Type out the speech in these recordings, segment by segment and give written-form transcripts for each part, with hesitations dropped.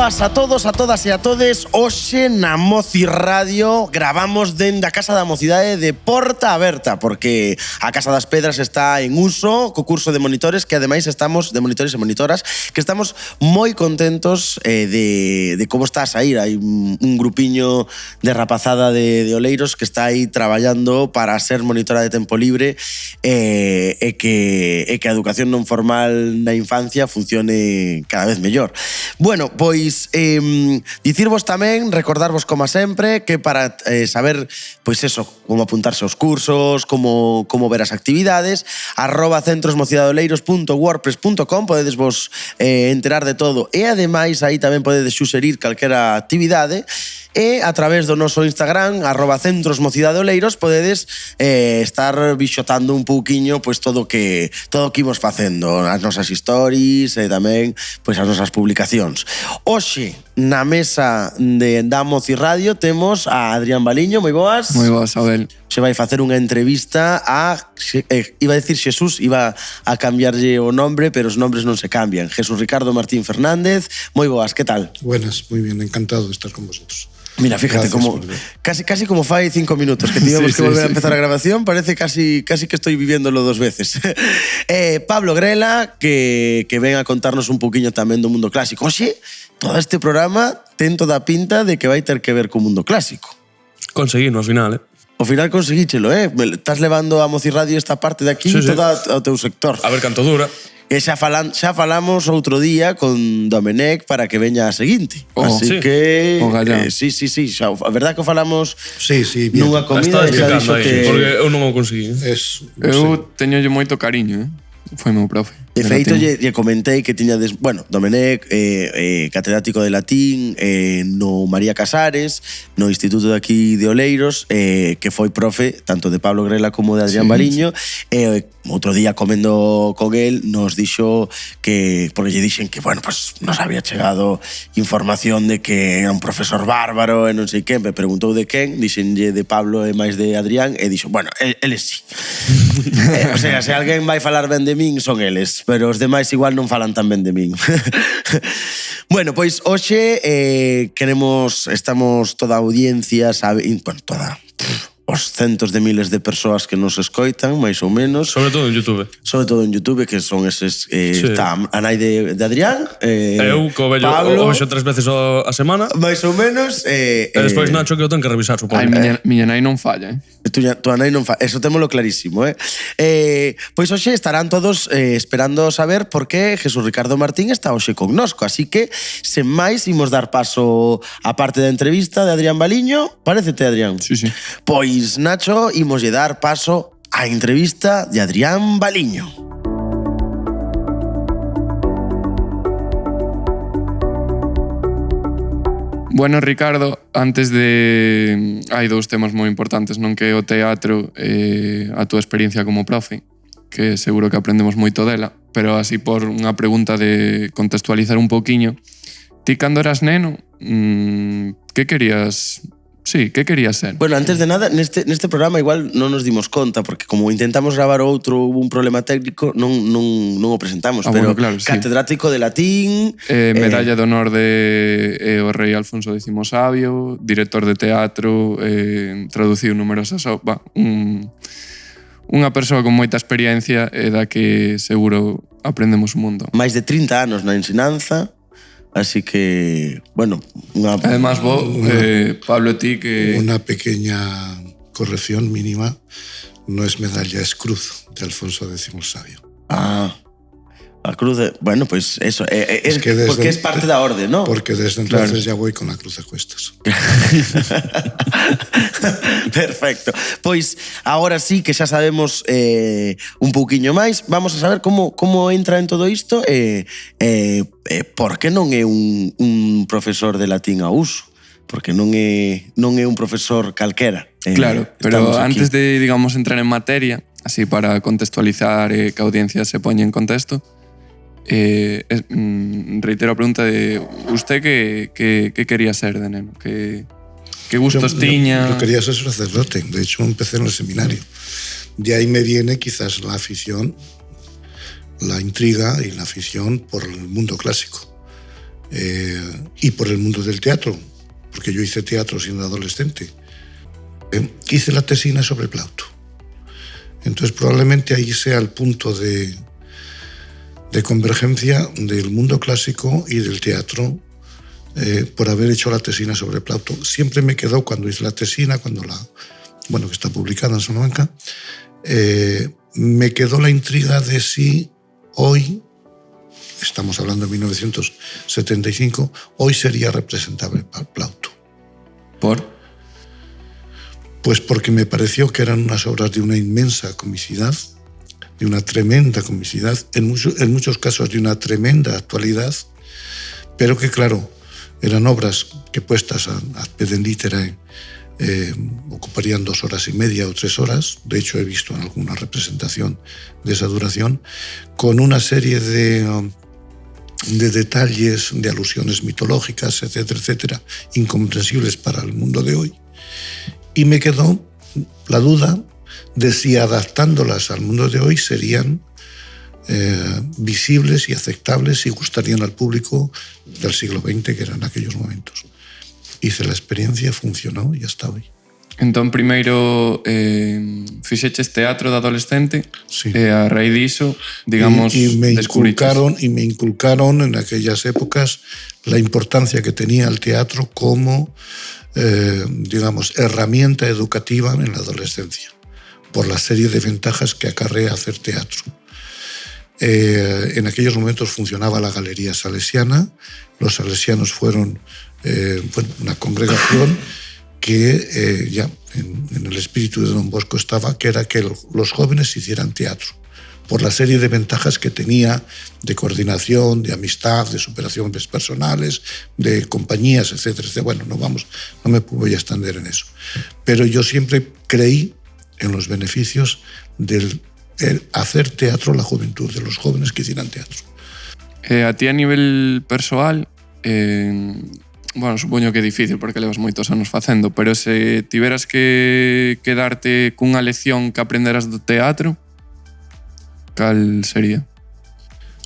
boas a todos, a todas e a todes. Hoxe na Moci Radio gravamos dende a Casa da Mocidade de Porta Aberta, porque a Casa das Pedras está en uso co curso de monitores, que ademais estamos, de monitores e monitoras, que estamos moi contentos de como está a sair. Hai un grupiño de rapazada de oleiros que está aí traballando para ser monitora de tempo libre e que a educación non formal na infancia funcione cada vez mellor. Bueno, pois dicirvos tamén, recordarvos como sempre, que para saber, pois eso, como apuntarse aos cursos, como ver as actividades, @centrosmocidadeoleiros.wordpress.com podedes vos enterar de todo e ademais aí tamén podedes suxerir calquera actividade e a través do noso Instagram @centrosmocidadeoleiros podedes estar bixotando un pouquiño pois todo o que imos facendo, as nosas stories e tamén pois as nosas publicacións. Hoxe na mesa da Moci Radio temos a Adrián Baliño. Moi boas. Moi boas, Abel. Se vai facer unha entrevista a iba a decir Xesús, iba a cambiarlle o nombre, pero os nombres non se cambian. Jesús Ricardo Martín Fernández. Moi boas, que tal? Buenas, moi bien, encantado de estar con vosotros. Mira, fíjate, como casi como fai 5 minutos que teníamos que volver a empezar a grabación, parece casi que estoy viviéndolo dos veces. Pablo Grela, que ven a contarnos un poquinho tamén do mundo clásico. Oxe, todo este programa ten toda a pinta de que vai ter que ver co mundo clásico. Conseguimos, ao final, Ao final conseguíchelo, Estás levando a Moci Radio esta parte de aquí, toda ao teu sector. A ver canto dura. E xa falamos outro día con Domenech para que veña a seguinte. Así que... sí, xa, a verdad que falamos nunha comida e xa dixo que... Porque eu non o conseguí. Eu teñolle moito cariño, Foi meu profe. De feito, lle comentei que tiñades... Bueno, Domenech, catedrático de latín no María Casares, no Instituto de aquí de Oleiros, que foi profe tanto de Pablo Grela como de Adrián Baliño. Outro día comendo con él nos dixo que... Porque lle dixen que, bueno, pues nos había chegado información de que era un profesor bárbaro e non sei quen. Me preguntou de quen, dixenlle de Pablo e máis de Adrián, e dixo, bueno, eles sí. O sea, se alguén vai falar ben de min, son eles, pero os demais igual non falan tan ben de min. Bueno, pois hoxe estamos toda a audiencia, os centos de miles de persoas que nos escoitan, máis ou menos. Sobre todo en YouTube. Sobre todo en YouTube, que son eses... Está a nai de Adrián, eu, que o vello 3 veces a semana. Máis ou menos. E despois Nacho, que o ten que revisar, supongo. Miña nai non falla, Tua nai non falla. Eso témolo clarísimo, Pois hoxe estarán todos esperando saber por que Jesús Ricardo Martín está hoxe connosco. Así que, sen máis, imos dar paso á parte da entrevista de Adrián Baliño. Parécete, Adrián? Sí. Pois, Nacho, imoslle dar paso á entrevista de Adrián Baliño. Bueno, Ricardo, antes de... Hai dous temas moi importantes, non, que o teatro e a túa experiencia como profe, que seguro que aprendemos moito dela, pero así por unha pregunta de contextualizar un pouquiño. Ti, cando eras neno, que querías... Sí, que querías ser? Bueno, antes de nada, neste programa igual non nos dimos conta, porque como intentamos gravar outro, hubo un problema técnico, non o presentamos, pero bueno, claro, catedrático de latín... Medalla de honor de o rei Alfonso X Sabio, director de teatro, traduciu numerosas... Unha persoa con moita experiencia e da que seguro aprendemos un mundo. Máis de 30 anos na ensinanza... Así que, bueno... Además, Pablo, ti que... Una pequeña corrección mínima. No es medalla, es cruz de Alfonso X Sabio. La cruz de... Bueno, pues eso. Que porque es parte da orde, ¿no? Porque desde entonces ya voy con la cruz de cuestas. Perfecto. Pois, agora sí que xa sabemos un pouquiño máis. Vamos a saber como entra en todo isto por que non é un profesor de latín a uso. Porque non é un profesor calquera. Claro, pero antes de, digamos, entrar en materia, así para contextualizar que a audiencia se poña en contexto, reitero a pregunta de usted que quería ser de neno, que gustos tiña. Yo quería ser sacerdote, de hecho empecé en el seminario. De ahí me viene quizás la afición, la intriga y la afición por el mundo clásico. y por el mundo del teatro, porque yo hice teatro siendo adolescente. Hice la tesina sobre Plauto. Entonces probablemente ahí sea el punto de convergencia del mundo clásico y del teatro, por haber hecho la tesina sobre Plauto. Siempre me quedó, cuando hice la tesina, que está publicada en Salamanca, me quedó la intriga de si hoy, estamos hablando de 1975, hoy sería representable Plauto. ¿Por? Pues porque me pareció que eran unas obras de una inmensa comicidad, de una tremenda comicidad, en muchos casos de una tremenda actualidad, pero que, claro, eran obras que puestas ad pedem literae ocuparían 2 horas y media o 3 horas. De hecho, he visto en alguna representación de esa duración, con una serie de detalles, de alusiones mitológicas, etcétera, etcétera, incomprensibles para el mundo de hoy. Y me quedó la duda de si adaptándolas al mundo de hoy serían visibles y aceptables y gustarían al público del siglo XX, que eran aquellos momentos. Hice la experiencia, funcionó y hasta hoy. Entón, primeiro, fixeches teatro de adolescente, Sí. E a raíz diso, digamos, y me descubriches. inculcaron en aquellas épocas la importancia que tenía el teatro como, digamos, herramienta educativa en la adolescencia, por la serie de ventajas que acarrea hacer teatro. En aquellos momentos funcionaba la Galería Salesiana. Los salesianos fueron una congregación que ya en el espíritu de Don Bosco estaba, que era que los jóvenes hicieran teatro, por la serie de ventajas que tenía de coordinación, de amistad, de superaciones personales, de compañías, etcétera, etcétera. Bueno, no me voy a extender en eso. Pero yo siempre creí en los beneficios del hacer teatro a la juventud, de los jóvenes que hicieran teatro. A ti a nivel persoal, supoño que é difícil porque levas moitos anos facendo, pero se tiveras que quedarte cunha lección que aprenderas do teatro, cal sería?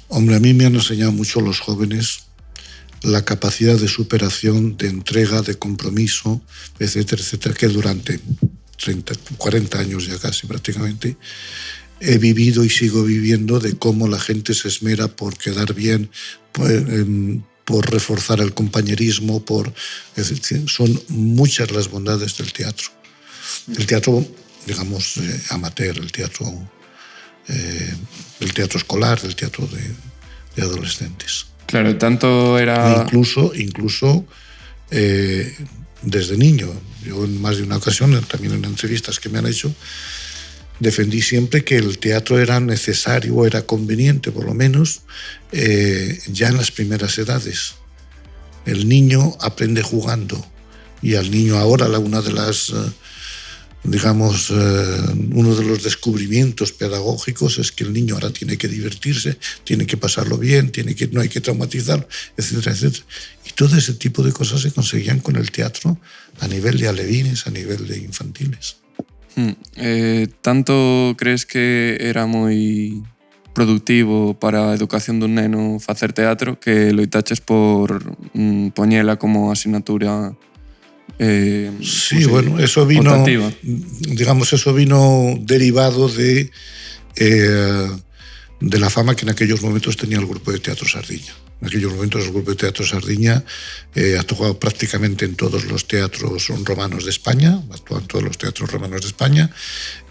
Hombre, a mí me han enseñado mucho los jóvenes la capacidad de superación, de entrega, de compromiso, etcétera, etcétera, que durante 40 años ya casi prácticamente he vivido y sigo viviendo, de cómo la gente se esmera por quedar bien, por reforzar el compañerismo, es decir, son muchas las bondades del teatro. El teatro, digamos, amateur, el teatro escolar, el teatro de adolescentes. Claro, tanto era... Incluso desde niño. Yo en más de una ocasión, también en entrevistas que me han hecho, defendí siempre que el teatro era necesario, era conveniente, por lo menos, ya en las primeras edades. El niño aprende jugando, y al niño ahora una de las, uno de los descubrimientos pedagógicos es que el niño ahora tiene que divertirse, tiene que pasarlo bien, no hay que traumatizarlo, etcétera, etcétera. Y todo ese tipo de cosas se conseguían con el teatro a nivel de alevines, a nivel de infantiles. Tanto crees que era moi productivo para a educación dun neno facer teatro que loitaches por poñela como asignatura sí, bueno, eso vino optativa. Digamos, eso vino derivado de la fama que en aquellos momentos tenía el grupo de teatro Sardiña. En aquellos momentos el grupo de teatro Sardiña ha actuado prácticamente en todos los teatros romanos de España, actúa en todos los teatros romanos de España,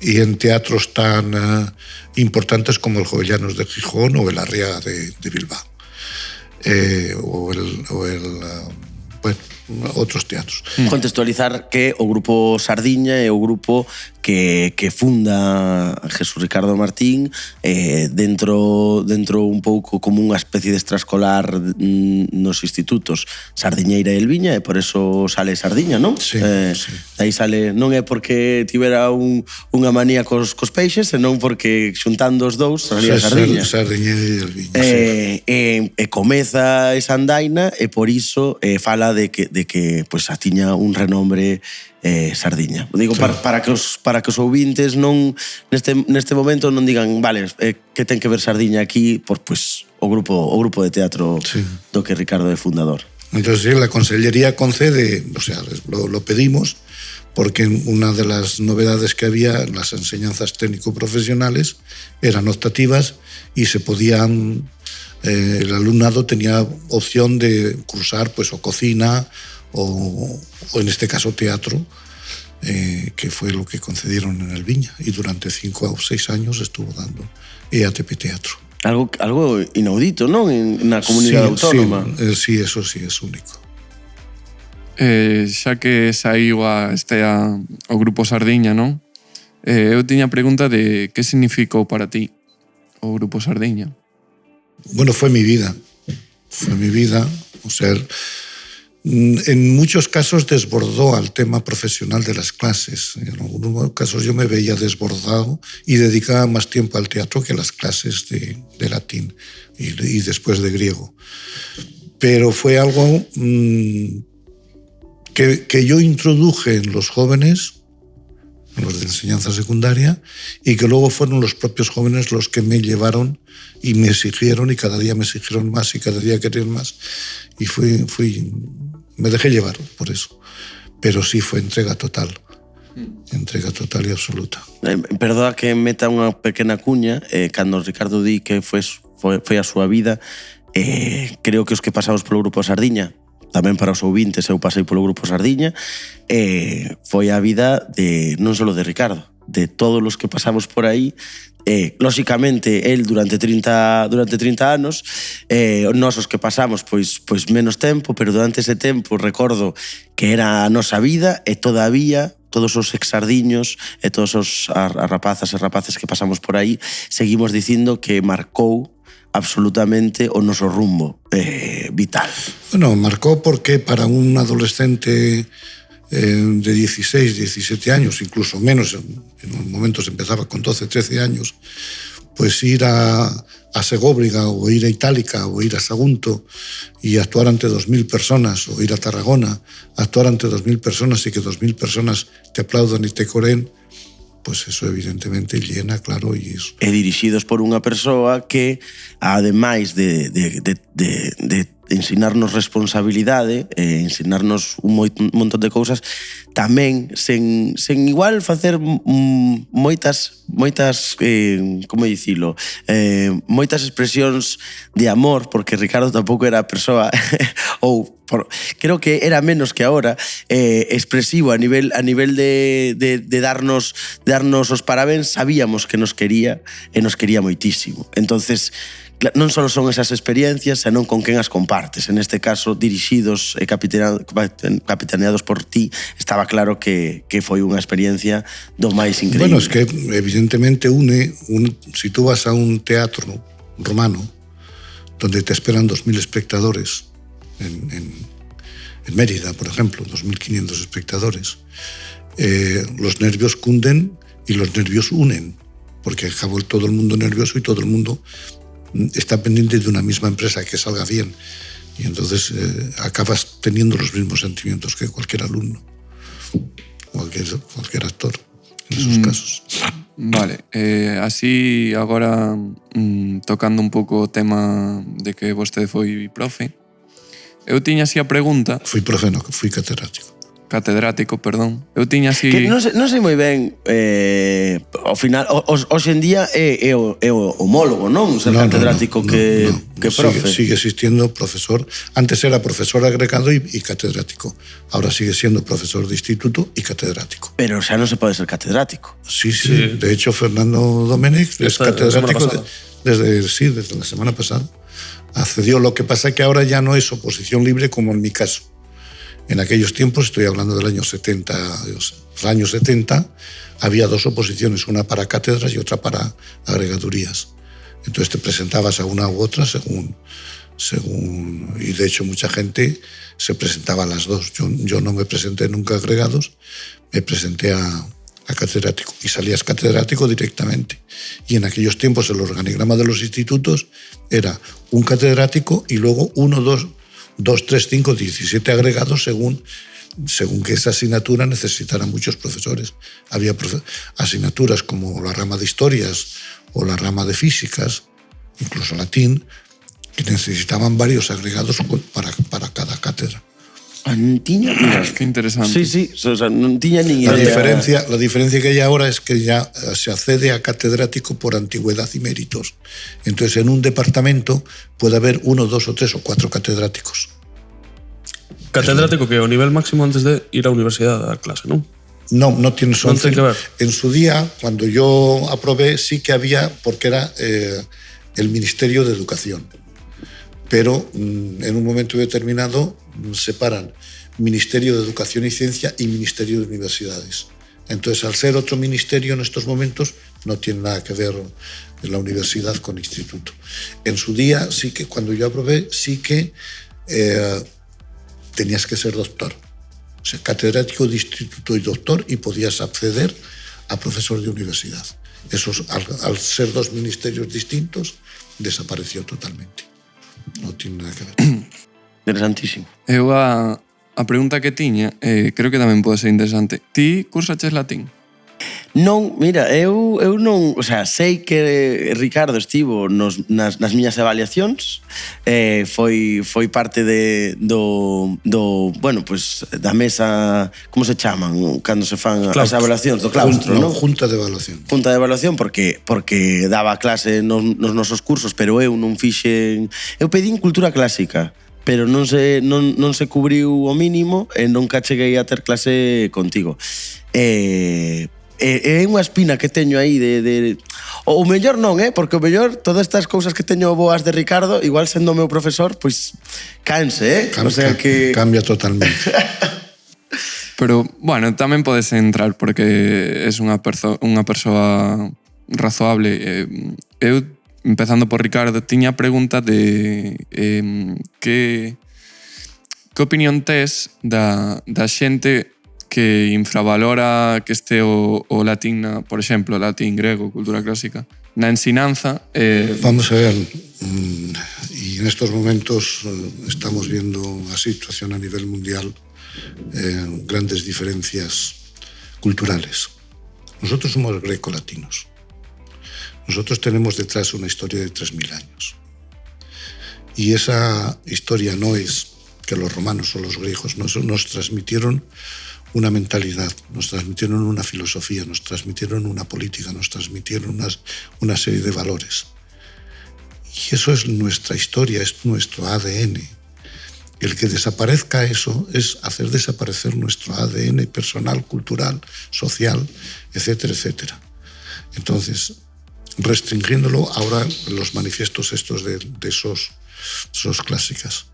y en teatros tan importantes como el Jovellanos de Gijón o el Arriaga de Bilbao, outros teatros. Contextualizar que o grupo Sardiña é o grupo que funda Jesús Ricardo Martín dentro un pouco como unha especie de extraescolar nos institutos Sardiñeira e Elviña, e por eso sale Sardiña, non? Sí, sí. Aí sale, non é porque tivera unha manía cos peixes, senón porque xuntando os dous salía Sardiña. Sardiñeira e Elviña, sí. E comeza esa andaina e por iso fala de que pues, tiña un renombre Sardiña. Digo, claro. para para que os ouvintes non neste momento non digan, vale, que ten que ver Sardiña aquí, pues o grupo de teatro do que Ricardo é fundador. Entonces la Consellería concede, o sea, lo pedimos, porque una de las novedades que había en las enseñanzas técnico-profesionales eran optativas y se podían, el alumnado tenía opción de cursar pues o cocina o en este caso teatro, que fue lo que concedieron en el Viña, y durante 5 o 6 años estuvo dando EATP Teatro. Algo inaudito, non? Na comunidade autónoma. Sí, eso sí, es único. Xa que saiu o Grupo Sardiña, non? Eu tiña a pregunta de que significou para ti o Grupo Sardiña. Bueno, fue mi vida. O sea, en muchos casos desbordó al tema profesional de las clases. En algunos casos yo me veía desbordado y dedicaba más tiempo al teatro que a las clases de latín y después de griego. Pero fue algo que yo introduje en los jóvenes, en los de enseñanza secundaria, y que luego fueron los propios jóvenes los que me llevaron y me exigieron, y cada día me exigieron más y cada día querían más. Y me dejé llevar por eso. Pero sí fue entrega total y absoluta. Perdoa que meta unha pequena cuña, cando Ricardo di que foi a súa vida, creo que os que pasamos polo Grupo Sardiña, tamén para os ouvintes, eu pasei polo Grupo Sardiña, foi a vida non só de Ricardo, de todos os que pasamos por aí. Lóxicamente, el durante 30 anos, nós os que pasamos pois menos tempo, pero durante ese tempo recordo que era a nosa vida, e todavía todos os exardiños e todos as rapazas e rapaces que pasamos por aí seguimos dicindo que marcou absolutamente o noso rumbo vital. Bueno, marcó porque para un adolescente de 16, 17 años, incluso menos, en momentos empezaba con 12, 13 años, pues ir a Segóbriga o ir a Itálica o ir a Sagunto y actuar ante 2.000 personas, o ir a Tarragona, actuar ante 2.000 personas y que 2.000 personas te aplaudan y te coreen, pues eso evidentemente llena, claro, y eso. E dirixidos por unha persoa que, ademais de ensinarnos responsabilidade, ensinarnos un montón de cousas, tamén sen igual facer moitas como dicilo, moitas expresións de amor, porque Ricardo tampouco era a persoa ou creo que era menos que ahora expresivo a nivel de darnos os parabéns. Sabíamos que nos quería e nos quería moitísimo. Entonces, non só son esas experiencias, senón con quen as compartes. En este caso, dirixidos e capitaneados por ti, estaba claro que foi unha experiencia do máis increíble. Bueno, es que evidentemente si tú vas a un teatro romano donde te esperan 2.000 espectadores, en Mérida, por ejemplo, 2.500 espectadores, los nervios cunden y los nervios unen, porque acabó todo el mundo nervioso y todo el mundo está pendiente de una misma empresa, que salga bien, y entonces acabas teniendo los mismos sentimientos que cualquier alumno, cualquier actor en esos casos. Vale, así agora tocando un pouco o tema de que vostede foi profe, eu tiña así a pregunta. Fui profe, no, fui catedrático, perdón. Eu tiña así... Que non sei moi ben, ao final, hoxe en día é o homólogo, non? Ser catedrático que profe. Sigue existiendo profesor. Antes era profesor agregado y catedrático. Ahora sigue siendo profesor de instituto y catedrático. Pero xa non se pode ser catedrático. Sí. De hecho, Fernando Domenech es catedrático desde la semana pasada. Accedió. Lo que pasa es que ahora ya no es oposición libre como en mi caso. En aquellos tiempos, estoy hablando del año 70, había 2 oposiciones, una para cátedras y otra para agregadurías. Entonces te presentabas a una u otra según y de hecho mucha gente se presentaba a las 2. Yo no me presenté nunca a agregados, me presenté a catedrático y salías catedrático directamente. Y en aquellos tiempos el organigrama de los institutos era un catedrático y luego 1, 2, 3, 5, 17 agregados según según que esa asignatura necesitara muchos profesores. Había asignaturas como la rama de historias o la rama de físicas, incluso latín, que necesitaban varios agregados para cada cátedra. Non tiña, mira, Qué interesante. Sí, o sea, non tiña ni La idea. diferencia que hay ahora es que ya se accede a catedrático por antigüedad y méritos. Entonces, en un departamento puede haber 1, 2 o 3 o 4 catedráticos. Catedrático que é o nivel máximo antes de ir á universidade a dar clase, non? No tiene Non ten que ver. En su día, cuando yo aprobé, sí que había, porque era el Ministerio de Educación. Pero en un momento determinado separan Ministerio de Educación y Ciencia y Ministerio de Universidades. Entonces, al ser otro ministerio en estos momentos, no tiene nada que ver la universidad con instituto. En su día, sí que cuando yo aprobé, sí que tenías que ser doctor. O sea, catedrático de instituto y doctor, y podías acceder a profesor de universidad. Eso, al ser dos ministerios distintos, desapareció totalmente. No tiene nada que ver. Interesantísimo. Eu a pregunta que tiña, creo que tamén pode ser interesante. Ti cursaches latín? Non, mira, eu non, o sea, sei que Ricardo estivo nas miñas avaliacións, foi parte do bueno, pues da mesa, como se chaman cando se fan as avaliacións do claustro, non? Junta de evaluación. Junta de evaluación porque daba clase nos nosos cursos, pero eu non fixen, eu pedín cultura clásica, pero non se cubriu o mínimo e nunca cheguei a ter clase contigo. É unha espina que teño aí de... O mellor non, porque o mellor todas estas cousas que teño boas de Ricardo, igual sendo o meu profesor, pois canse, o sea que... Cambia totalmente. Pero, bueno, tamén podes entrar porque es unha persoa razoable. Eu, empezando por Ricardo, tiña pregunta de que opinión tes da xente que infravalora que este o latín, por exemplo, latín, grego, cultura clásica, na ensinanza. Vamos a ver, y en estos momentos estamos viendo una situación a nivel mundial, grandes diferencias culturales. Nosotros somos grecolatinos. Nosotros tenemos detrás una historia de 3.000 años. Y esa historia no es que los romanos o los griegos nos transmitieron una mentalidad, nos transmitieron una filosofía, nos transmitieron una política, nos transmitieron una serie de valores. Y eso es nuestra historia, es nuestro ADN. El que desaparezca eso es hacer desaparecer nuestro ADN personal, cultural, social, etcétera, etcétera. Entonces, restringiéndolo ahora los manifiestos estos de esos clásicas.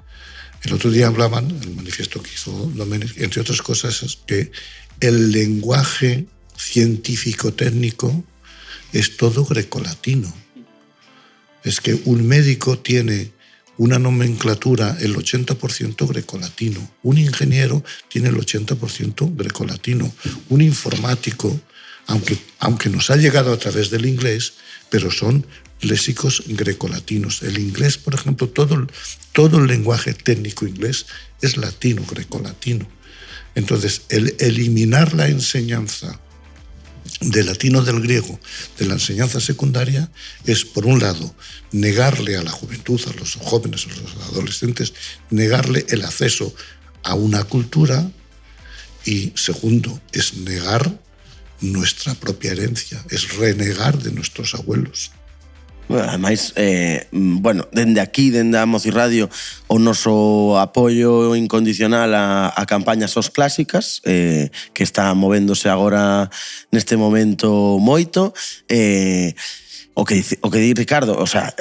El otro día hablaban, el manifiesto que hizo Domènech, entre otras cosas, es que el lenguaje científico-técnico es todo grecolatino. Es que un médico tiene una nomenclatura, el 80% grecolatino. Un ingeniero tiene el 80% grecolatino. Un informático, aunque nos ha llegado a través del inglés, pero son léxicos grecolatinos. El inglés, por ejemplo, todo el lenguaje técnico inglés es latino, grecolatino. Entonces, el eliminar la enseñanza del latino, del griego, de la enseñanza secundaria, es, por un lado, negarle a la juventud, a los jóvenes, a los adolescentes, negarle el acceso a una cultura, y segundo, es negar nuestra propia herencia, es renegar de nuestros abuelos. Ademais, bueno, dende aquí, dende a Moci Radio, o noso apoio incondicional a campañas SOS Clásicas, que está movéndose agora neste momento moito. O que di Ricardo, o sea,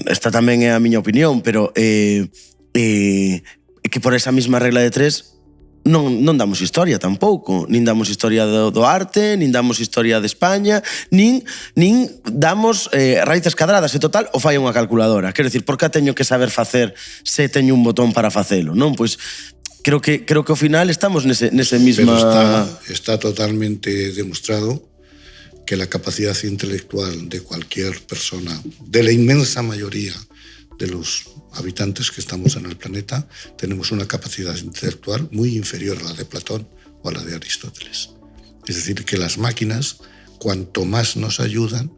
esta tamén é a miña opinión, pero que por esa mesma regla de tres non damos historia tampouco, nin damos historia do arte, nin damos historia de España, nin damos raíces cadradas, e total o fai unha calculadora. Quero dicir, por que teño que saber facer se teño un botón para facelo, non? Pois creo que ao final estamos nese misma... Pero está totalmente demostrado que la capacidad intelectual de cualquier persona, de la inmensa mayoría de los habitantes que estamos en el planeta, tenemos una capacidad intelectual muy inferior a la de Platón o a la de Aristóteles. Es decir, que las máquinas, cuanto más nos ayudan,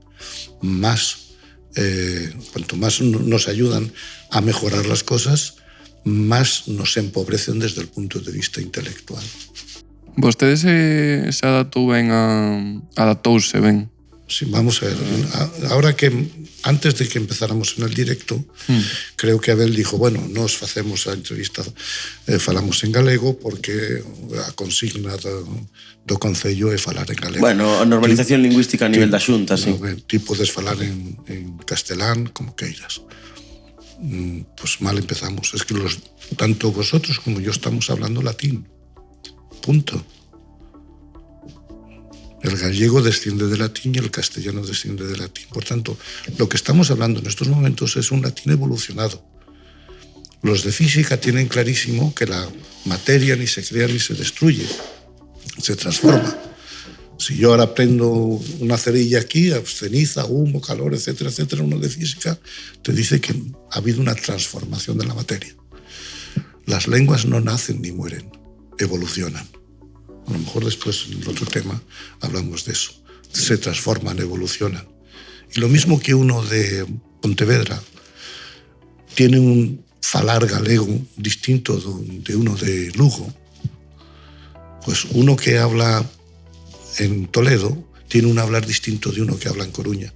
cuanto más nos ayudan a mejorar las cosas, más nos empobrecen desde el punto de vista intelectual. Vostede se adaptouse ben. Sí, vamos a ver. Ahora que antes de que empezáramos en el directo, creo que Abel dijo, bueno, nos facemos a entrevista, falamos en galego porque a consigna do Concello é falar en galego. Bueno, a normalización lingüística a nivel da Xunta, sí. Ti podes falar en castelán, como queiras. Pues mal empezamos. Es que tanto vosotros como yo estamos hablando latín. Punto. El gallego desciende del latín y el castellano desciende del latín. Por tanto, lo que estamos hablando en estos momentos es un latín evolucionado. Los de física tienen clarísimo que la materia ni se crea ni se destruye, se transforma. Si yo ahora prendo una cerilla aquí, ceniza, humo, calor, etcétera, etcétera, uno de física te dice que ha habido una transformación de la materia. Las lenguas no nacen ni mueren, evolucionan. A lo mejor después, en el otro tema, hablamos de eso. Se transforman, evolucionan. Y lo mismo que uno de Pontevedra tiene un falar galego distinto de uno de Lugo, pues uno que habla en Toledo tiene un hablar distinto de uno que habla en Coruña.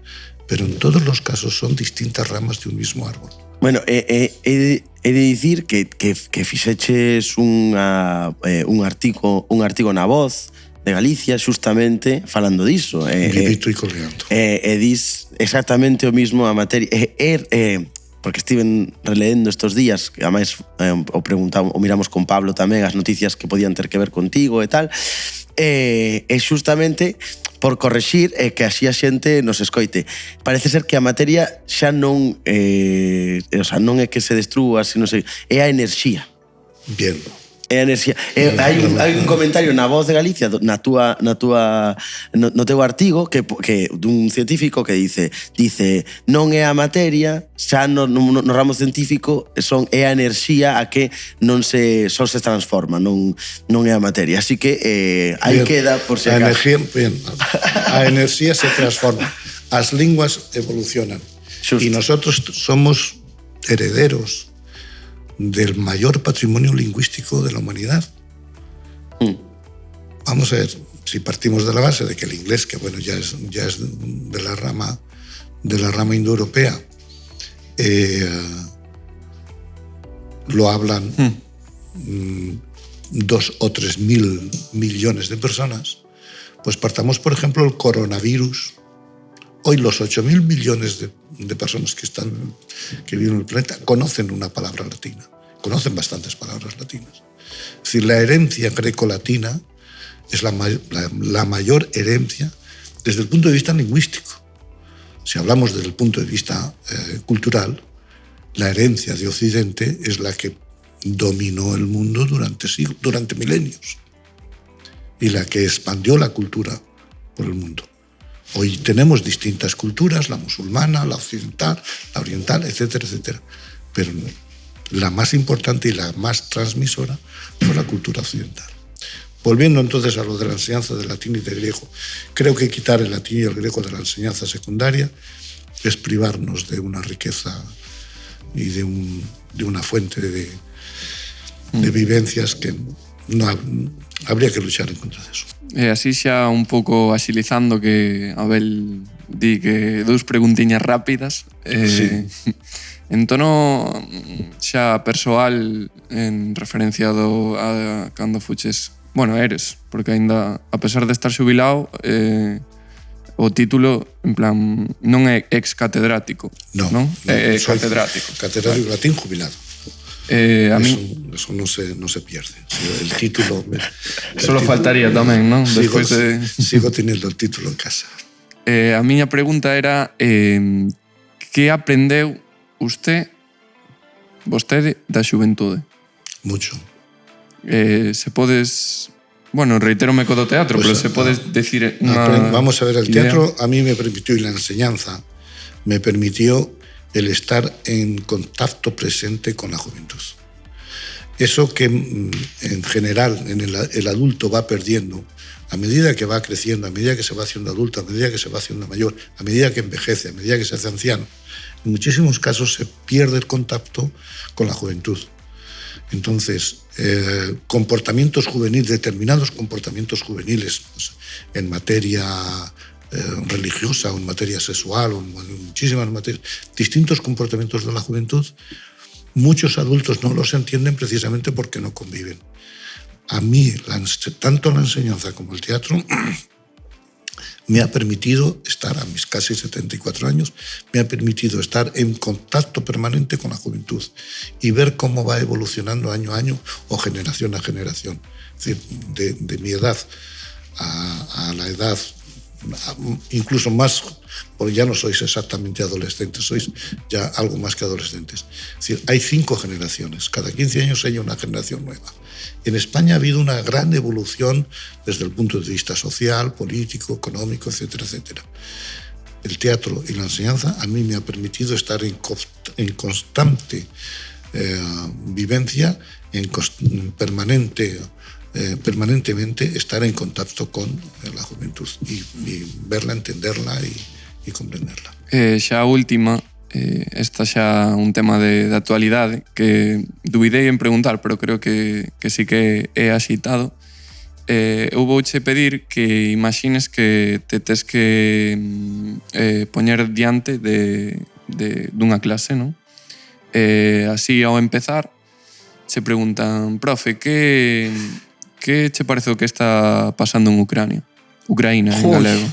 Pero en todos los casos son distintas ramas de un mismo árbol. Bueno, he de dicir que fixeches un artigo na Voz de Galicia justamente falando diso. Vivito e coleando. Dis exactamente o mismo a materia. Porque estiven releendo estos días, que además o miramos con Pablo tamén as noticias que podían ter que ver contigo e tal, justamente por correxir que así a xente nos escoite. Parece ser que a materia xa non non é que se destrúa, sino é a enerxía. Bien. É a enerxía. Hai un comentario na Voz de Galicia no teu artigo que dun científico que dice non é a materia, xa no ramo científico é a enerxía a que só se transforma, non é a materia. Así que aí queda por si acaso. A enerxía se transforma. As linguas evolucionan. Justo. Y nosotros somos herederos del mayor patrimonio lingüístico de la humanidad. Vamos a ver, si partimos de la base de que el inglés, que bueno, ya es de la rama indoeuropea, lo hablan 2 o 3 mil millones de personas, pues partamos, por ejemplo, el coronavirus. Hoy los 8.000 millones de personas que viven en el planeta conocen una palabra latina, conocen bastantes palabras latinas. Es decir, la herencia grecolatina es la mayor herencia desde el punto de vista lingüístico. Si hablamos desde el punto de vista cultural, la herencia de Occidente es la que dominó el mundo durante milenios y la que expandió la cultura por el mundo. Hoy tenemos distintas culturas, la musulmana, la occidental, la oriental, etcétera, etcétera. Pero la más importante y la más transmisora fue la cultura occidental. Volviendo entonces a lo de la enseñanza del latín y del griego, creo que quitar el latín y el griego de la enseñanza secundaria es privarnos de una riqueza y de una fuente de vivencias que no habría que luchar en contra de eso. E así xa un pouco axilizando, que Abel di que 2 preguntiñas rápidas. Sí. En tono xa persoal, en referenciado a cando fuches, bueno, eres, porque aínda, a pesar de estar xubilado, o título, en plan, non é ex-catedrático, non? É catedrático. Catedrático latín jubilado. Eso no se pierde. El título... Solo faltaría tamén, non? Sigo teniendo el título en casa. A miña pregunta era que aprendeu vostede da xuventude? Mucho. Se podes... Bueno, reitérome co do teatro, pues, pero se podes decir... Vamos a ver, el teatro a mí me permitió, y la enseñanza me permitió el estar en contacto presente con la juventud. Eso que en general el adulto va perdiendo a medida que va creciendo, a medida que se va haciendo adulto, a medida que se va haciendo mayor, a medida que envejece, a medida que se hace anciano. En muchísimos casos se pierde el contacto con la juventud. Entonces, comportamientos juveniles, determinados comportamientos juveniles, pues, en materia religiosa o en materia sexual o en muchísimas materias, distintos comportamientos de la juventud, muchos adultos no los entienden precisamente porque no conviven. A mí, tanto la enseñanza como el teatro me ha permitido estar, a mis casi 74 años, me ha permitido estar en contacto permanente con la juventud y ver cómo va evolucionando año a año o generación a generación. Es decir, de mi edad a la edad incluso más, porque ya no sois exactamente adolescentes, sois ya algo más que adolescentes. Es decir, hay 5 generaciones, cada 15 años hay una generación nueva. En España ha habido una gran evolución desde el punto de vista social, político, económico, etcétera, etcétera. El teatro y la enseñanza a mí me ha permitido estar en constante vivencia, permanentemente estar en contacto con la juventud y verla, entenderla y comprenderla. Xa a última, esta xa un tema de actualidade que dubidei en preguntar, pero creo que sí que é axitado. Eu vouche pedir que imagines que te tes que poñer diante dunha clase, non? Así, ao empezar, se preguntan, profe, que che parece o que está pasando en Ucraína en galego?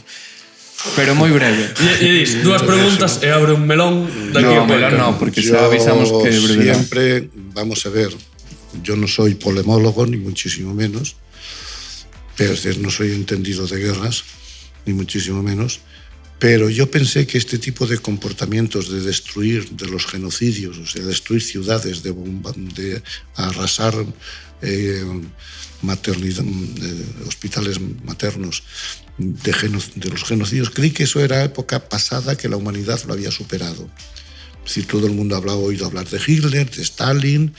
Pero moi breve. E dis, 2 preguntas e abre un melón daqui a melón no, porque xa avisamos que é breve. Siempre, vamos a ver, yo no soy polemólogo, ni muchísimo menos, pero es decir, no soy entendido de guerras, ni muchísimo menos, pero yo pensé que este tipo de comportamientos de destruir, de los genocidios, o sea, destruir ciudades, de arrasar hospitales maternos, de los genocidios, creí que eso era época pasada, que la humanidad lo había superado. Es decir, todo el mundo ha oído hablar de Hitler, de Stalin,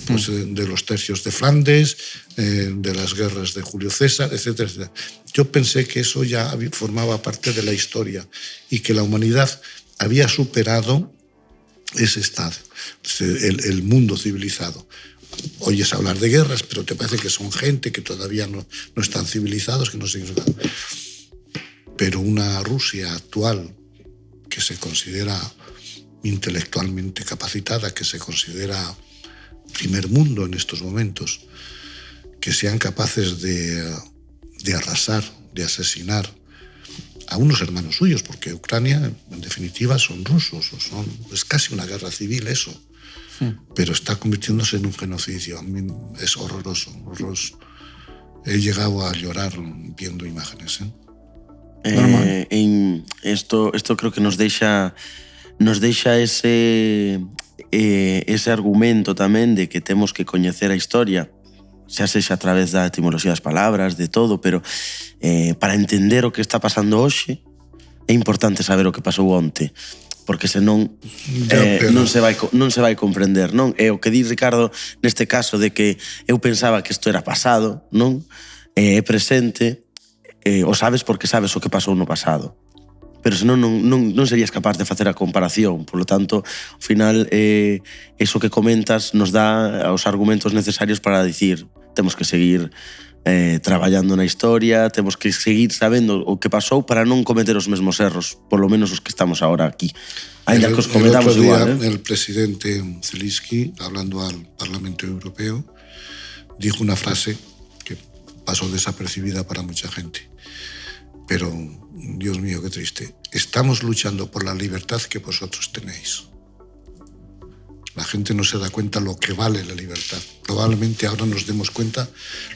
pues, de los tercios de Flandes, de las guerras de Julio César, etcétera, etcétera. Yo pensé que eso ya formaba parte de la historia y que la humanidad había superado ese estado, el mundo civilizado. Oyes hablar de guerras, pero te parece que son gente que todavía no están civilizados, que no siguen. Pero una Rusia actual que se considera intelectualmente capacitada, que se considera primer mundo en estos momentos, que sean capaces de arrasar, de asesinar a unos hermanos suyos, porque Ucrania, en definitiva, son rusos, es casi una guerra civil eso. Pero está convirtiéndose en un genocidio. A mí es horroroso. He llegado a llorar viendo imágenes. Esto creo que nos deixa ese argumento tamén de que temos que coñecer a historia, xa sexa a través da etimoloxía das palabras, de todo, pero para entender o que está pasando hoxe é importante saber o que pasou onte, porque senón non se vai comprender, non? E o que di Ricardo neste caso de que eu pensaba que isto era pasado, non? É presente, o sabes porque sabes o que pasou no pasado. Pero senón non serías capaz de facer a comparación. Por lo tanto, ao final, eso que comentas nos dá os argumentos necesarios para dicir temos que seguir traballando na historia, temos que seguir sabendo o que pasou para non cometer os mesmos erros, por lo menos os que estamos ahora aquí. Ainda que os cometamos igual. El presidente Zelensky, hablando al Parlamento Europeo, dijo una frase que pasó desapercibida para mucha gente. Pero, Dios mío, qué triste. Estamos luchando por la libertad que vosotros tenéis. La gente no se da cuenta lo que vale la libertad. Probablemente ahora nos demos cuenta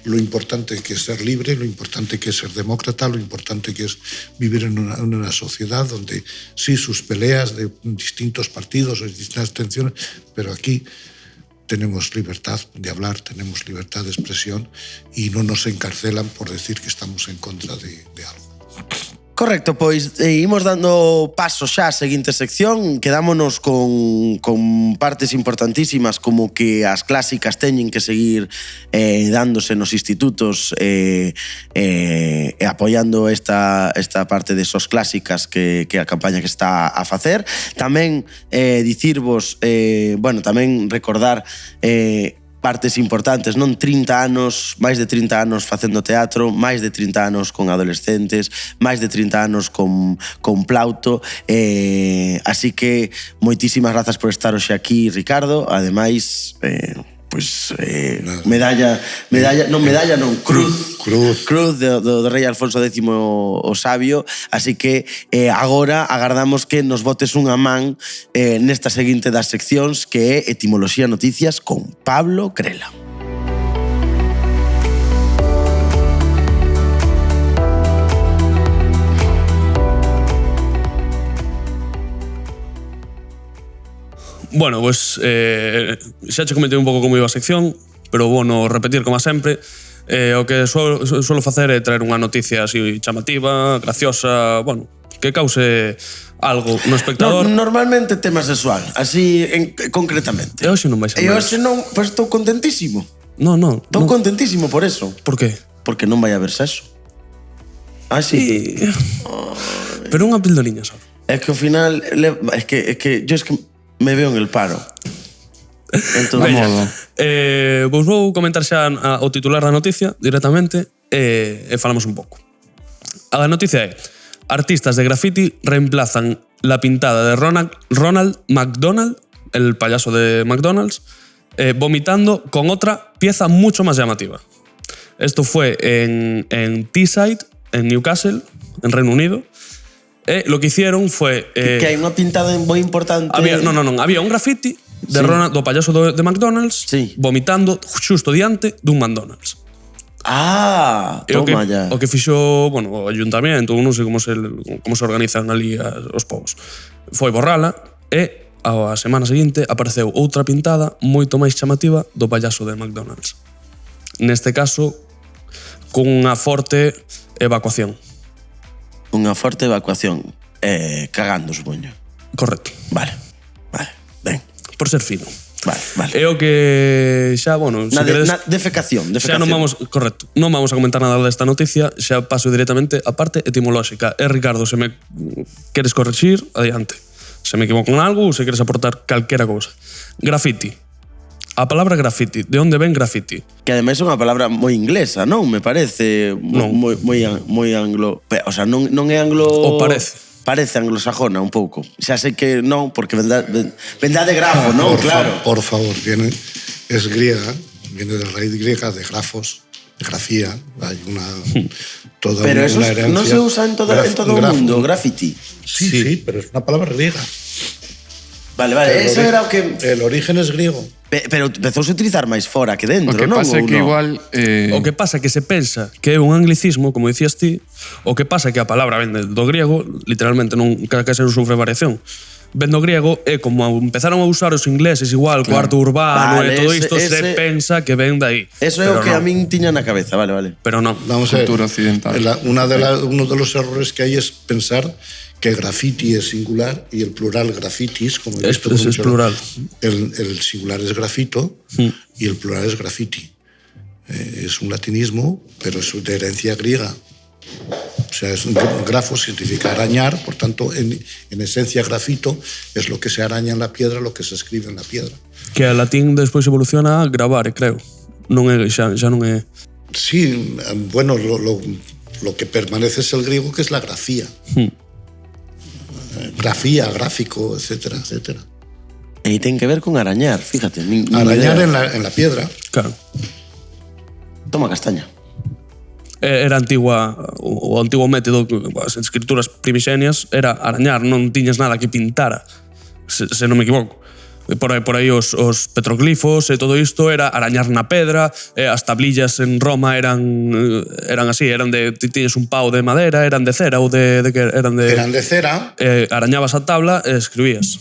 lo importante que es ser libre, lo importante que es ser demócrata, lo importante que es vivir en una sociedad donde sí, sus peleas de distintos partidos o distintas tensiones, pero aquí tenemos libertad de hablar, tenemos libertad de expresión y no nos encarcelan por decir que estamos en contra de algo. Correcto, pois imos dando paso xa á seguinte sección. Quedámonos con partes importantísimas como que as clásicas teñen que seguir dándose nos institutos apoiando esta parte de SOS clásicas que a campaña que está a facer. Tamén dicirvos, tamén recordar partes importantes, non? 30 anos, máis de 30 anos facendo teatro, máis de 30 anos con adolescentes, máis de 30 anos con Plauto, así que moitísimas grazas por estar hoxe aquí, Ricardo. Ademais, cruz do rei Alfonso X o Sabio, así que agora agardamos que nos botes unha man nesta seguinte das seccións, que é Etimoloxía Noticias con Pablo Crela. Bueno, pues xa che comentei un pouco como iba a sección, pero bueno, repetir como sempre. O que suelo facer é traer unha noticia así chamativa, graciosa, bueno, que cause algo no espectador. Normalmente tema sexual, así concretamente. E hoxe non vais a E hoxe non, pois estou contentísimo. Non. Estou contentísimo por eso. Por qué? Porque non vai haber sexo. Ah, sí. Pero unha pildoriña só. É que ao final é que yo me veo en el paro. Entonces, Vos vou comentar xa o titular da noticia directamente e falamos un pouco. A noticia é: artistas de graffiti reemplazan la pintada de Ronald McDonald, el payaso de McDonald's, vomitando con otra pieza mucho más llamativa. Esto fue en Teesside, en Newcastle, en Reino Unido. Lo que hicieron fue... que hai unha pintada moi importante. Había un graffiti de Ronald, do payaso de McDonald's, sí, vomitando xusto diante dun McDonald's. Toma ya. O que fixo, bueno, o ayuntamiento, non sei como se organizan ali os povos, foi borrala e a semana seguinte apareceu outra pintada moito máis chamativa do payaso de McDonald's. Neste caso, con unha forte evacuación. Unha forte evacuación. Cagando, supoño. Correcto. Vale, ben. Por ser fino. Vale. É o que xa, bueno... Defecación. Xa non vamos... Correcto. Non vamos a comentar nada desta noticia, xa paso directamente a parte etimolóxica. Ricardo, se me queres corregir, adiante. Se me equivoco en algo ou se queres aportar calquera cousa. Graffiti. A palabra graffiti, de onde ven graffiti? Que ademais é unha palabra moi inglesa, non? Me parece moi anglo... O sea, non é anglo... O parece. Parece anglosajona un pouco. Xa sei que non, porque vendrá de grafo, non? Claro. Por favor, es griega, viene de raíz griega de grafos, de grafía, hay toda pero una eso herencia. no se usa en todo el mundo, graffiti. Sí, pero es una palabra griega. Vale, eso era o que... El origen es griego. Pero empezouse a utilizar máis fora que dentro, non? O que pasa é que igual... O que pasa é que se pensa que é un anglicismo, como dicías ti, o que pasa é que a palabra vende do griego, literalmente non case non sufre variación. Vendo griego é como empezaron a usar os ingleses igual, claro, cuarto urbano e todo isto, se pensa que ven de aí. Eso é o que a min tiña na cabeza, vale. Pero non. Vamos a ver, cultura occidental. Uno de los errores que hay es pensar que graffiti es singular y el plural grafitis, como esto es plural. El singular es grafito y el plural es graffiti. Es un latinismo, pero es de herencia griega. O sea, grafo significa arañar, por tanto, en esencia grafito es lo que se araña en la piedra, lo que se escribe en la piedra. Que a latín despois evoluciona a gravar, creo. Non é, xa non é... Sí, bueno, lo que permanece es el griego, que es la grafía. Grafía, gráfico, etcétera, etcétera. E ten que ver con arañar, fíjate. Arañar en la piedra. Claro. Toma castaña. Era o antigo método, as escrituras primixenias, era arañar, non tiñas nada que pintara, se non me equivoco. Por aí os petroglifos e todo isto era arañar na pedra, as tablillas en Roma eran así, eran de... Tiñes un pau de madera, eran de cera ou de que eran de... Eran de cera. Arañabas a tabla e escribías.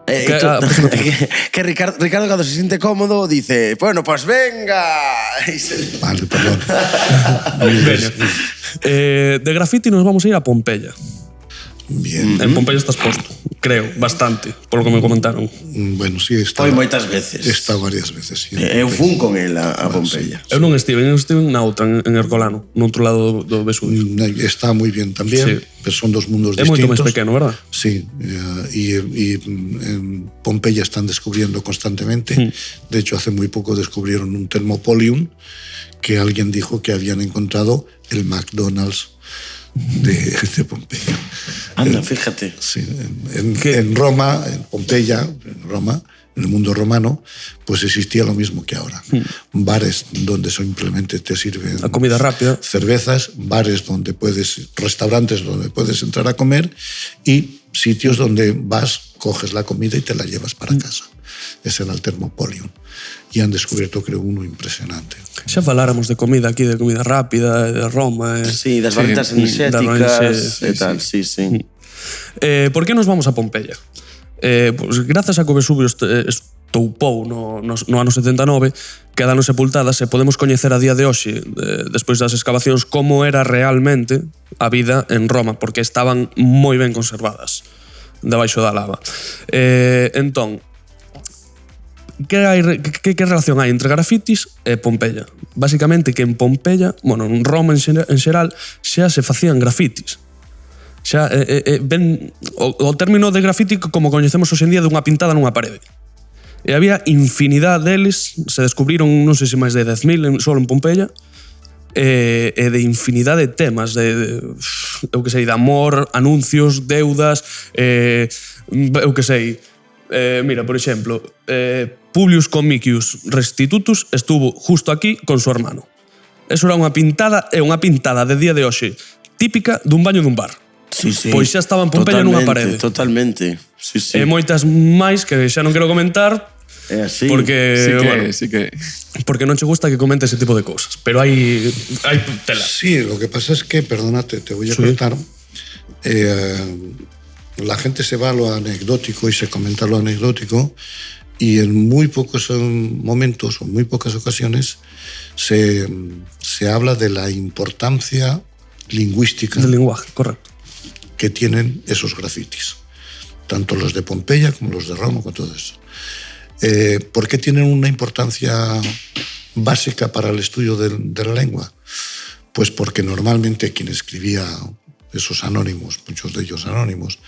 Que Ricardo cuando se siente cómodo dice, bueno, pues venga. Vale, perdón. De graffiti nos vamos a ir a Pompeya. Bien. En Pompeya estás posto, creo, bastante, por lo que me comentaron. Bueno, sí, Foi moitas veces. Está varias veces. Sí, Eu fun con él a Pompeya. Eu non estive na outra, en Herculano, no outro lado do Vesubio. Está muy bien también, Sí. pero son dos mundos É distintos. moito máis pequeno, verdad? Sí, y en Pompeya están descubriendo constantemente. De hecho, hace muy poco descubrieron un Thermopolium que alguien dijo que habían encontrado el McDonald's de Pompeya. Anda, fíjate. Sí, en Roma, en Pompeya, en Roma, en el mundo romano, pues existía lo mismo que ahora. Bares donde simplemente te sirven La comida rápida. cervezas, restaurantes donde puedes entrar a comer y sitios donde vas, coges la comida y te la llevas para casa. Ese era el Thermopolium. Y han descubierto, creo, uno impresionante. Xa faláramos de comida aquí, de comida rápida, de Roma. Sí, das barritas das enerxéticas barritas, e tal, sí. Por que nos vamos a Pompeya? Pues, grazas a que o Vesubio estoupou no ano 79, quedaron sepultadas e podemos coñecer a día de hoxe, despois das excavacións, como era realmente a vida en Roma, porque estaban moi ben conservadas debaixo da lava. Entón, que relación hai entre grafitis e Pompeya? Básicamente que en Pompeya, bueno, en Roma en xeral, xa se facían grafitis. Xa ben o término de grafiti como coñecemos hoxe en día dunha pintada nunha parede. E había infinidade deles, se descubriron non sei se máis de 10.000 só en Pompeya, e de infinidade de temas, eu que sei, de amor, anuncios, deudas, eu que sei, mira, por exemplo, Publius Comicius Restitutus estuvo justo aquí con su hermano. Eso era unha pintada de día de hoxe típica dun baño dun bar. Sí. Pois xa estaba en Pompeya nunha parede. Totalmente. Sí. E moitas máis que xa non quero comentar Así. porque, Sí que. porque non che gusta que comente ese tipo de cosas. Pero hai tela. Sí, lo que pasa es que, perdónate, te voy a cortar. La gente se va a lo anecdótico y se comenta lo anecdótico y en muy pocos momentos o muy pocas ocasiones se habla de la importancia lingüística Del lenguaje, correcto. que tienen esos grafitis, tanto los de Pompeya como los de Roma, con todo eso. ¿Por qué tienen una importancia básica para el estudio de la lengua? Pues porque normalmente quien escribía esos anónimos, muchos de ellos anónimos,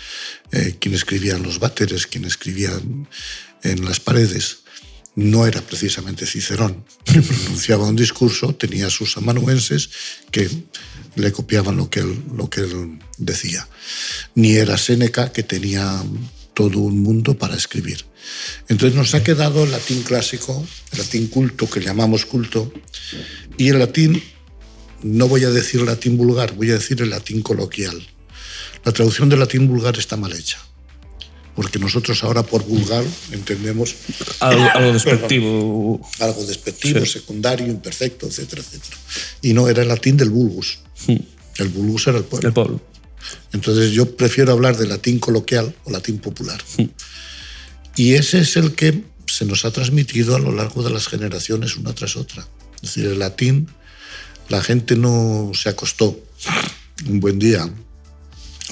quien escribía en los váteres, quien escribía en las paredes, no era precisamente Cicerón, que pronunciaba un discurso, tenía sus amanuenses que le copiaban lo que él decía. Ni era Séneca, que tenía todo un mundo para escribir. Entonces nos ha quedado el latín clásico, el latín culto, que llamamos culto, y el latín, no voy a decir latín vulgar, voy a decir el latín coloquial. La traducción del latín vulgar está mal hecha, porque nosotros ahora por vulgar entendemos Algo despectivo. algo despectivo, sí, secundario, imperfecto, etcétera, etcétera. Y no, era el latín del vulgus. El vulgus era el pueblo. El pueblo. Entonces yo prefiero hablar de latín coloquial o latín popular. Y ese es el que se nos ha transmitido a lo largo de las generaciones una tras otra. Es decir, el latín, la gente no se acostó un buen día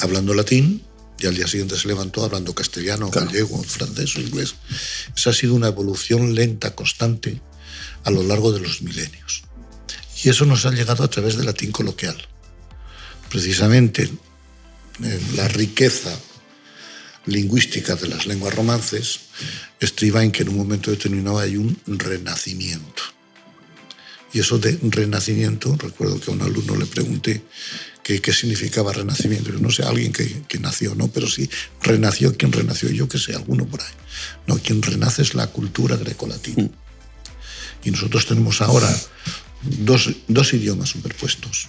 hablando latín y al día siguiente se levantó hablando castellano, claro, gallego, francés o inglés. Esa ha sido una evolución lenta, constante, a lo largo de los milenios. Y eso nos ha llegado a través del latín coloquial. Precisamente la riqueza lingüística de las lenguas romances estriba en que en un momento determinado hay un renacimiento. Y eso de renacimiento, recuerdo que a un alumno le pregunté qué significaba renacimiento. Yo no sé, alguien que nació, ¿no? Pero sí, renació. ¿Quién renació? Yo que sé, alguno por ahí. No, quien renace es la cultura grecolatina. Y nosotros tenemos ahora dos idiomas superpuestos.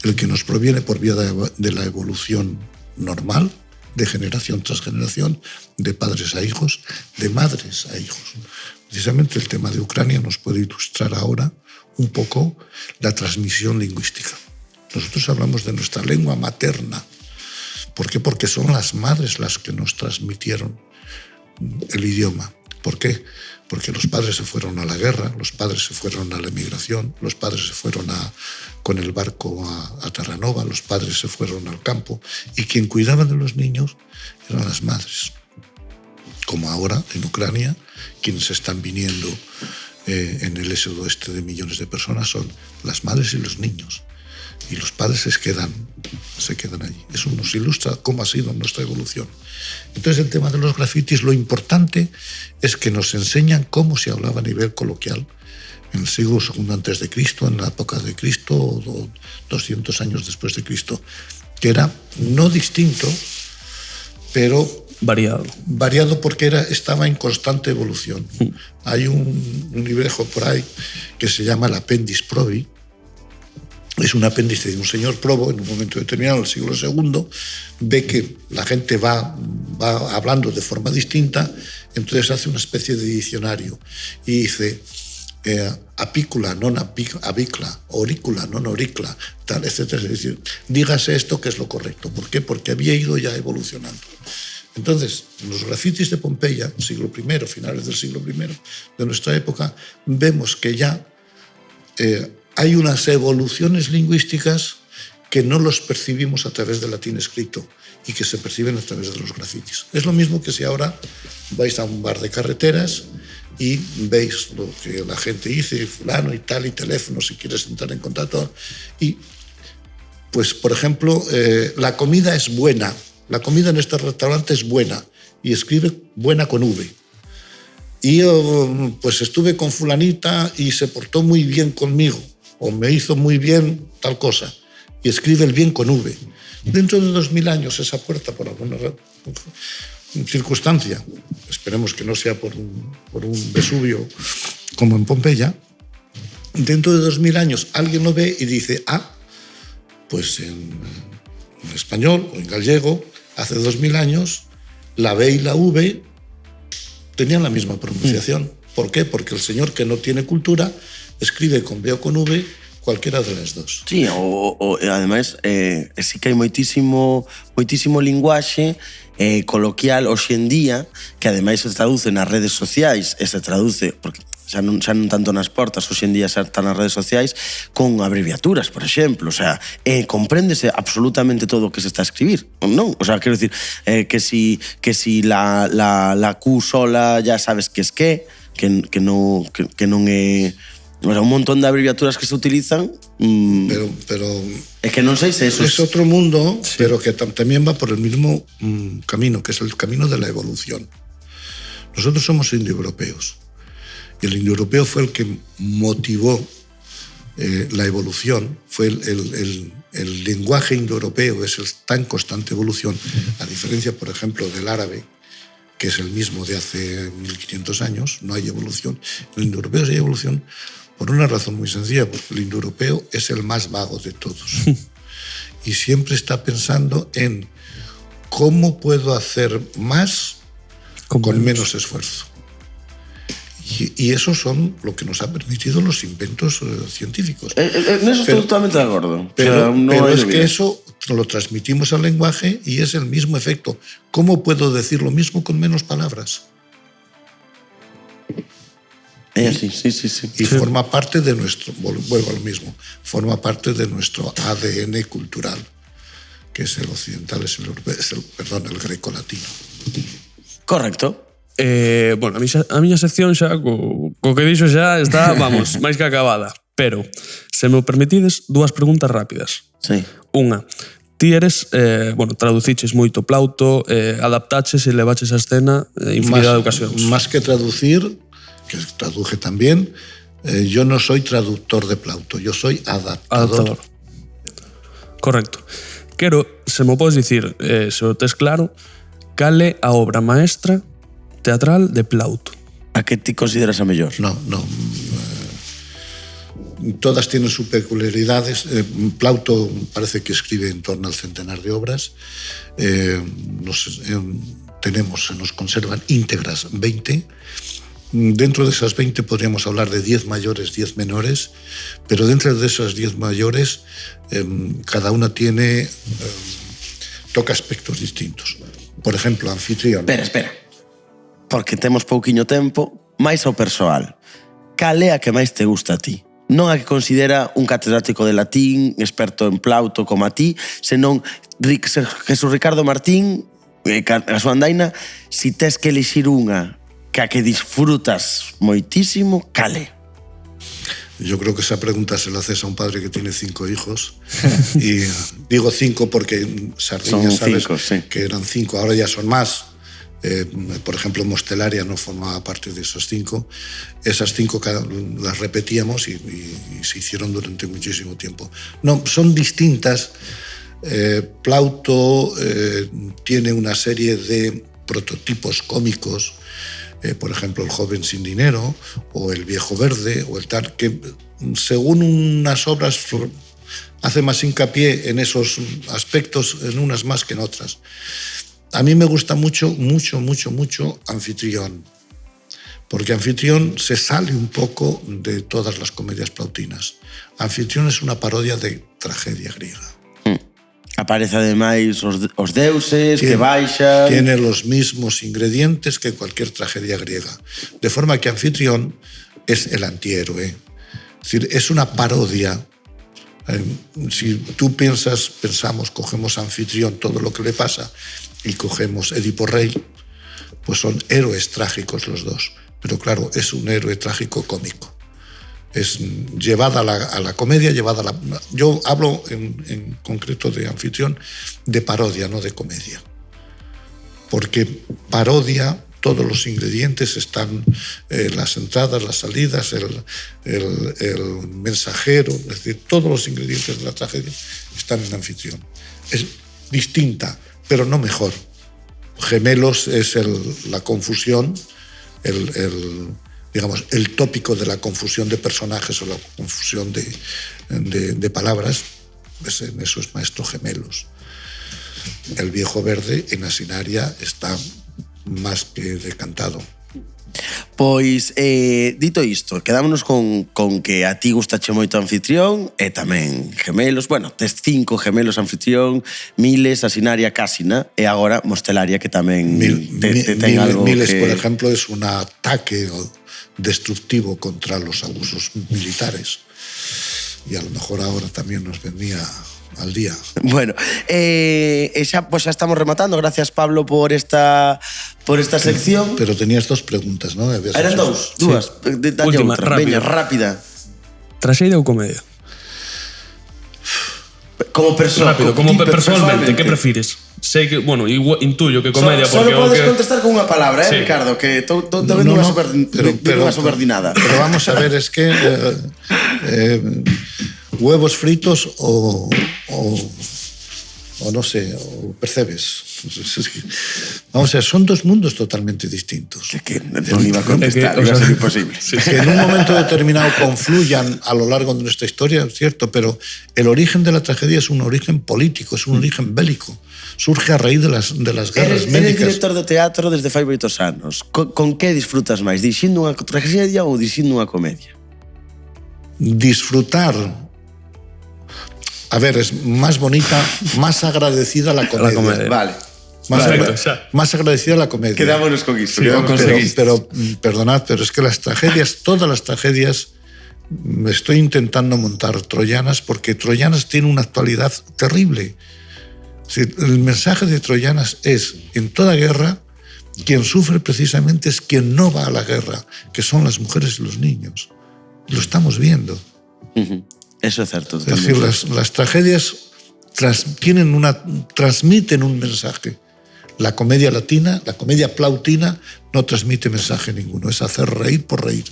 El que nos proviene por vía de la evolución normal, de generación tras generación, de padres a hijos, de madres a hijos. Precisamente el tema de Ucrania nos puede ilustrar ahora un poco la transmisión lingüística. Nosotros hablamos de nuestra lengua materna. ¿Por qué? Porque son las madres las que nos transmitieron el idioma. ¿Por qué? Porque los padres se fueron a la guerra, los padres se fueron a la emigración, los padres se fueron con el barco a Terranova, los padres se fueron al campo, y quien cuidaba de los niños eran las madres. Como ahora en Ucrania, quienes están viniendo en el éxodo de millones de personas son las madres y los niños. Y los padres se quedan allí. Eso nos ilustra cómo ha sido nuestra evolución. Entonces, el tema de los grafitis, lo importante es que nos enseñan cómo se hablaba a nivel coloquial en el siglo II antes de Cristo, en la época de Cristo, o 200 años después de Cristo, que era no distinto, pero variado porque estaba en constante evolución. Hay un librejo por ahí que se llama el Appendix Probi. Es un apéndice de un señor Probo, en un momento determinado, en el siglo II, ve que la gente va hablando de forma distinta, entonces hace una especie de diccionario y dice apícula, non avicla, aurícula, non auricla, tal, etcétera. Es decir, dígase esto que es lo correcto. ¿Por qué? Porque había ido ya evolucionando. Entonces, en los grafitis de Pompeya, siglo I, finales del siglo I de nuestra época, vemos que ya hay unas evoluciones lingüísticas que no los percibimos a través del latín escrito y que se perciben a través de los grafitis. Es lo mismo que si ahora vais a un bar de carreteras y veis lo que la gente dice, fulano y tal, y teléfono si quieres entrar en contacto. Y, pues, por ejemplo, la comida es buena. La comida en este restaurante es buena. Y escribe buena con V. Y yo, pues, estuve con fulanita y se portó muy bien conmigo. O me hizo muy bien tal cosa, y escribe el bien con V. Dentro de 2000 años esa puerta, por alguna circunstancia, esperemos que no sea por un Vesubio como en Pompeya, dentro de 2000 años alguien lo ve y dice, pues en español o en gallego, hace 2000 años, la B y la V tenían la misma pronunciación. ¿Por qué? Porque el señor que no tiene cultura escribe con B o con V cualquiera de las dos. Sí, ademais, sí que hai moitísimo linguaxe coloquial hoxe en día que ademais se traduce nas redes sociais e se traduce, porque xa non tanto nas portas, hoxe en día xa están nas redes sociais, con abreviaturas, por exemplo. O sea, compréndese absolutamente todo o que se está a escribir, non? O sea, quero dicir, que si la Q sola ya sabes que es que non é... O sea, un montón de abreviaturas que se utilizan. Pero es que no sé si eso es otro mundo, sí, pero que también va por el mismo camino, que es el camino de la evolución. Nosotros somos indoeuropeos. Y el indoeuropeo fue el que motivó la evolución. Fue el lenguaje indoeuropeo, está en constante evolución, a diferencia, por ejemplo, del árabe, que es el mismo de hace 1500 años. No hay evolución. En el indoeuropeo sí hay evolución por una razón muy sencilla, porque el indoeuropeo es el más vago de todos. Y siempre está pensando en cómo puedo hacer más con menos esfuerzo. Y eso son lo que nos ha permitido los inventos científicos. En eso estoy totalmente de acuerdo. Pero es que eso lo transmitimos al lenguaje y es el mismo efecto. ¿Cómo puedo decir lo mismo con menos palabras? Sí. Y forma parte de nuestro, vuelvo a lo mismo, forma parte de nuestro ADN cultural, que es el occidental, el greco-latino. Correcto. Bueno, a miña sección xa, co que dixo xa está, vamos, máis que acabada. Pero, se me o permitides, dúas preguntas rápidas. Sí. Unha, ti eres, traduciches moito Plauto, adaptaches e levaches a escena infinidade de ocasións. Más que traducir, que traduje también, yo no soy traductor de Plauto, yo soy adaptador. Correcto. Quero, se me podes dicir, se o tes claro, cal é a obra maestra teatral de Plauto? A que ti consideras a mellor? No. Todas tienen sus peculiaridades. Plauto parece que escribe en torno al centenar de obras. Se nos conservan íntegras 20. Dentro de esas 20 podríamos hablar de 10 mayores, 10 menores, pero dentro de esas 10 mayores cada una toca aspectos distintos. Por ejemplo, Anfitrión. Espera. porque temos pouquiño tempo, máis ao persoal. Cal é a que máis te gusta a ti? Non a que considera un catedrático de latín, experto en Plauto como a ti, senón Jesús Ricardo Martín, a súa andaina, si tes que elixir unha que a que disfrutas moitísimo, cal é? Yo creo que esa pregunta se la haces a un padre que tiene 5 hijos. Y digo 5 porque Sardiña, sabes, cinco, sí. que eran 5, ahora ya son más. Por ejemplo, Mostelaria no formaba parte de esos 5. Esas 5 las repetíamos y se hicieron durante muchísimo tiempo. No, son distintas. Plauto tiene una serie de prototipos cómicos, por ejemplo, El joven sin dinero o El viejo verde o el tal, que según unas obras hace más hincapié en esos aspectos, en unas más que en otras. A mí me gusta mucho Anfitrión, porque Anfitrión se sale un poco de todas las comedias plautinas. Anfitrión es una parodia de tragedia griega. Aparece ademais os deuses que baixan... Tiene los mismos ingredientes que cualquier tragedia griega. De forma que Anfitrión es el antihéroe. Es decir, es una parodia. Si tú pensamos, cogemos Anfitrión, todo lo que le pasa, y cogemos Edipo Rey, pues son héroes trágicos los dos. Pero claro, es un héroe trágico cómico. Es llevada a la comedia, llevada a la... Yo hablo en concreto de Anfitrión, de parodia, no de comedia. Porque parodia, todos los ingredientes están, las entradas, las salidas, el mensajero, es decir, todos los ingredientes de la tragedia están en Anfitrión. Es distinta, pero no mejor. Gemelos es la confusión, digamos, el tópico de la confusión de personajes o la confusión de palabras. En eso es maestro Gemelos. El viejo verde en Asinaria está más que decantado. Pois, dito isto, quedámonos con que a ti gustache moito Anfitrión e tamén Gemelos. Bueno, tes 5 Gemelos, Anfitrión, Miles, Asinaria, Cásina e agora Mostelaria, que tamén ten algo Miles, que... por ejemplo, es un ataque destructivo contra los abusos militares. Y a lo mejor ahora también nos venía al día. Bueno, xa estamos rematando. Gracias, Pablo, por esta sección. Pero tenías 2 preguntas, ¿no? Eran dúas. Sí. Última, Veña, rápida. Traxedia ou comedia? Como persona. Rápido, como personalmente, que prefires? Sei que, bueno, intuyo que comedia porque... Solo podes contestar con unha palabra, sí. Ricardo, que estou vendo unha subordinada. Pero vamos a ver, es que huevos fritos o no sé, o percebes. Vamos a ver, son 2 mundos totalmente distintos. Que non iba a contestar, iba a ser imposible. Que en un momento determinado confluyan a lo largo de nuestra historia, es cierto, pero el origen de la tragedia es un origen político, es un origen bélico. Surge a raíz de las guerras médicas. Eres director de teatro desde fai 8 anos. Con que disfrutas máis? Dixindo unha tragedia ou dixindo unha comedia? Disfrutar... A ver, es más bonita, más agradecida la comedia. Vale. Más agradecida la comedia. Quedámonos con iso. Sí, pero perdonad, pero es que las tragedias, todas las tragedias, me estoy intentando montar Troyanas porque Troyanas tiene una actualidad terrible. El mensaje de Troyanas es, en toda guerra, quien sufre precisamente es quien no va a la guerra, que son las mujeres y los niños. Lo estamos viendo. Eso es cierto. Es decir, las tragedias transmiten un mensaje. La comedia latina, la comedia plautina, no transmite mensaje ninguno. Es hacer reír por reír.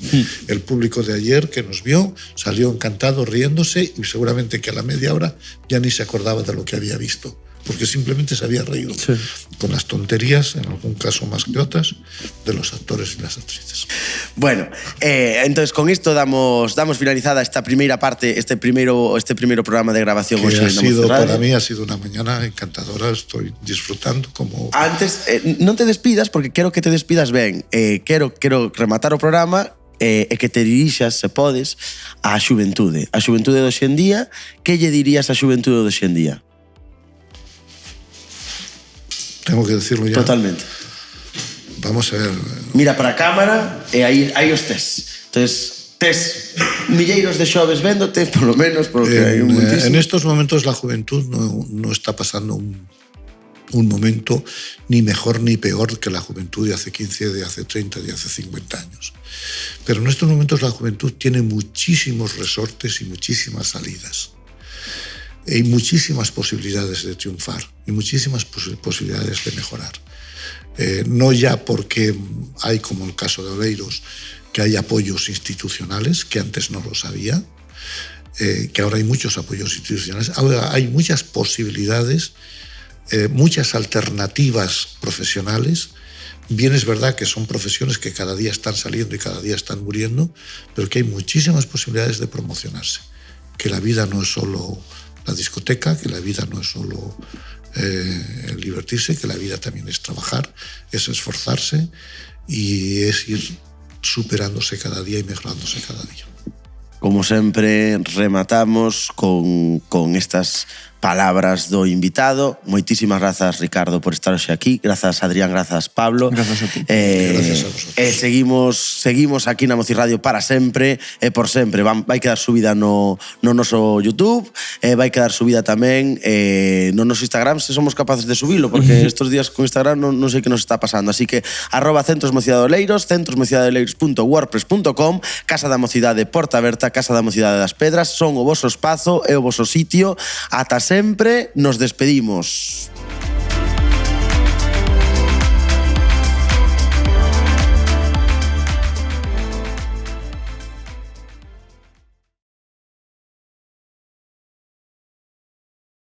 El público de ayer que nos vio salió encantado riéndose y seguramente que a la media hora ya ni se acordaba de lo que había visto, porque simplemente se había reído con las tonterías, en algún caso más que otras, de los actores y las actrices. Bueno, entonces con esto damos finalizada esta primeira parte, este primeiro programa de grabación. Que ha sido, para mí ha sido una mañana encantadora, estoy disfrutando como... Antes, non te despidas, porque quero que te despidas ben. Quero rematar o programa e que te dirixas, se podes, á xuventude. A xuventude do xendía, que lle dirías á xuventude do xendía? Tengo que decirlo ya. Totalmente. Vamos a ver. Mira para a cámara e aí os tes. Entonces, tes milleiros de xoves véndote, por lo menos, porque hai un moitísimo. En estos momentos la juventud no está pasando un momento ni mejor ni peor que la juventud de hace 15, de hace 30, de hace 50 años. Pero en estos momentos la juventud tiene muchísimos resortes y muchísimas salidas. Y muchísimas posibilidades de triunfar y muchísimas posibilidades de mejorar. No ya porque hay, como el caso de Oleiros, que hay apoyos institucionales, que antes no los había, que ahora hay muchos apoyos institucionales, ahora hay muchas posibilidades, muchas alternativas profesionales. Bien es verdad que son profesiones que cada día están saliendo y cada día están muriendo, pero que hay muchísimas posibilidades de promocionarse, que la vida no es solo la discoteca, que la vida no es solo divertirse, que la vida también es trabajar, es esforzarse y es ir superándose cada día y mejorándose cada día. Como sempre, rematamos con estas palabras do invitado. Moitísimas grazas, Ricardo, por estar hoxe aquí. Grazas, Adrián, grazas, Pablo. Grazas a ti. Gracias a vosotros. Seguimos aquí na Moci Radio para sempre e por sempre. Vai quedar subida no noso YouTube, vai quedar subida tamén no noso Instagram, se somos capaces de subilo, porque estes días con Instagram non sei que nos está pasando. Así que @centrosmocidadoleiros, centrosmocidadoleiros.wordpress.com, Casa da Mocidade Porta Aberta, Casa da Mocidade das Pedras, son o voso espazo e o voso sitio. Ata sempre, nos despedimos.